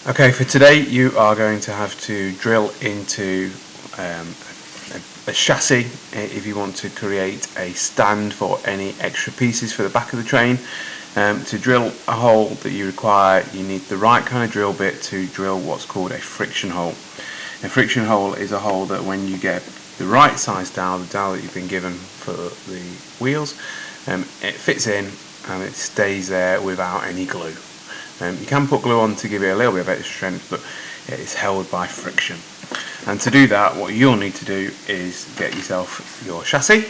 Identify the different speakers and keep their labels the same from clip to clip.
Speaker 1: Okay, for today you are going to have to drill into a chassis if you want to create a stand for any extra pieces for the back of the train. To drill a hole that you require, you need the right kind of drill bit to drill what's called a friction hole. A friction hole is a hole that when you get the right size dowel, the dowel that you've been given for the wheels, it fits in and it stays there without any glue. You can put glue on to give it a little bit of extra strength, but it is held by friction. And to do that, what you'll need to do is get yourself your chassis,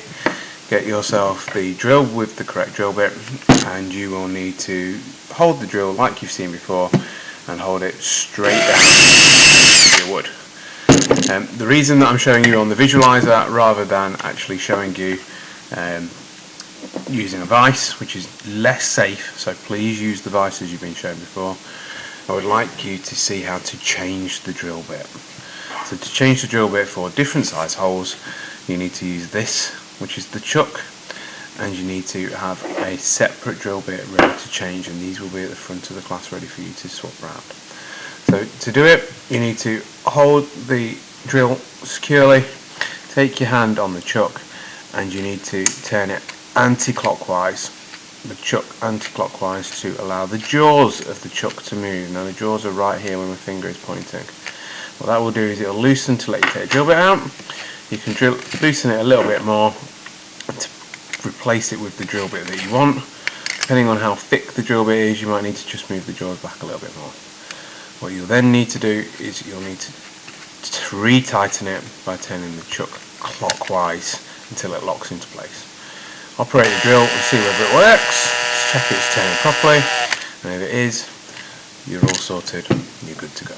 Speaker 1: get yourself the drill with the correct drill bit, and you will need to hold the drill like you've seen before and hold it straight down with your wood. The reason that I'm showing you on the visualizer rather than actually showing you using a vise, which is less safe, so please use the vices you've been shown before, I would like you to see how to change the drill bit. So to change the drill bit for different size holes, you need to use this, which is the chuck, and you need to have a separate drill bit ready to change, and these will be at the front of the class ready for you to swap around. So to do it, you need to hold the drill securely, take your hand on the chuck, and you need to turn it anti-clockwise, the chuck anti-clockwise, to allow the jaws of the chuck to move. Now the jaws are right here when my finger is pointing. What that will do is it will loosen to let you take the drill bit out. You can loosen it a little bit more to replace it with the drill bit that you want. Depending on how thick the drill bit is, you might need to just move the jaws back a little bit more. What you'll then need to do is you'll need to re-tighten it by turning the chuck clockwise until it locks into place. Operate the drill and see whether it works. Just check it's turning properly, and if it is, you're all sorted, you're good to go.